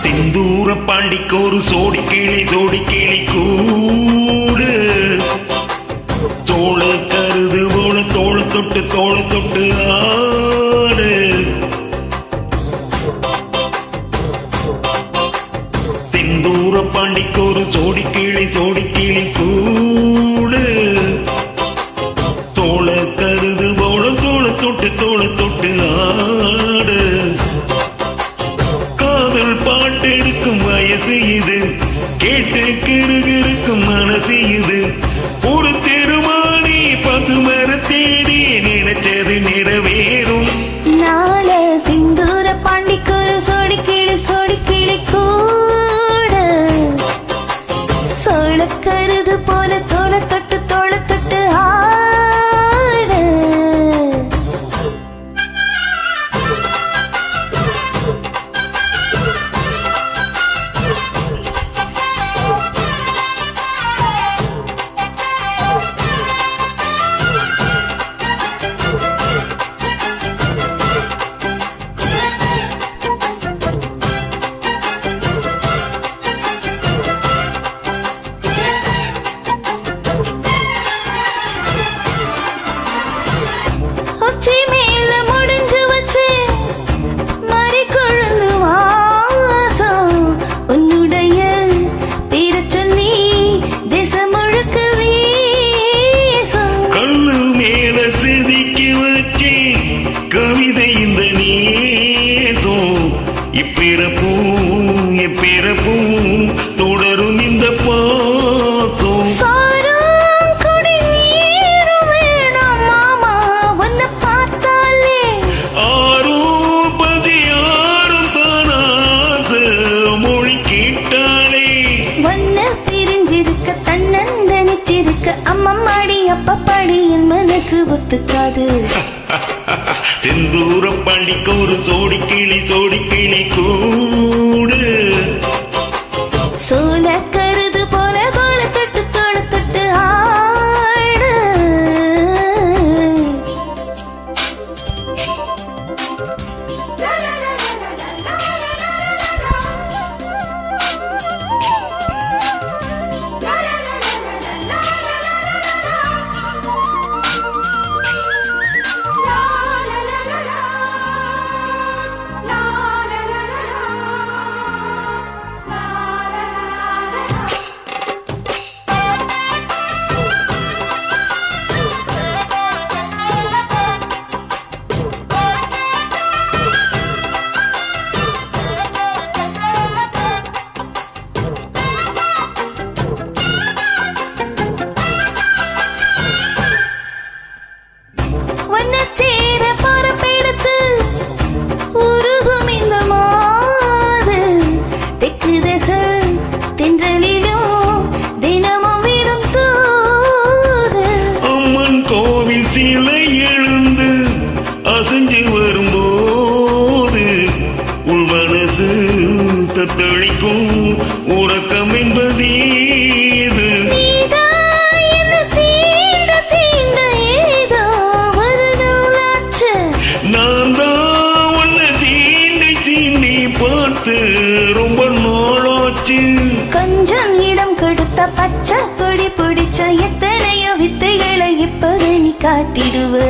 சிந்தூர பாண்டிக்கு ஒரு சோடி கிளி கூடு தோள கருது போல தோள தொட்டு ஆடு சிந்தூர பாண்டிக்கு ஒரு சோடி கிளி கூடு தோள கருது போல தோள தொட்டு ஆடு பாட்டெடுக்கும் வயசு இது கேட்டு கிருகிருக்கும் மனசு இது ஒரு தெருமானி பசுமர தேடி நினைச்சது நிறைவேறும் நாள சிந்தூர பாண்டிக்கு சோடி கிளி கூட சோழ கருது போல தோள தொட்டு ஆடு கவிதை இந்த நேசம் இப்பிறப்பும் தொடரும் இந்த பாசம் ஆரும் பசியாரும் தானாச மொழி கேட்டாலே வண்ண பிரிஞ்சிருக்க தன்னந்தனிச்சிருக்க அம்மம்மாடி அப்பப்பாடி என் மனசு ஒத்துக்காது செந்தூர பாண்டிக்கு ஒரு சோடி கிளி கூடு சோழ கருது போல தோள தொட்டு ஆடு சிலை எழுந்து அசைஞ்சு வரும்போது உள் மனசு தத்தளிக்கும் உறக்கம் என்பது நான் தான் உன்னை சீண்டி பார்த்து ரொம்ப நாளாச்சு கொஞ்சம் இடம் கொடுத்த பச்சை பொடி பிடிச்ச எத்தனையோ வித்தைகளை இப்போது நீ காட்டிடுவ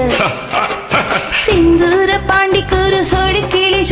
சிந்தூர பாண்டிக்கு ஒரு சோடி கிளி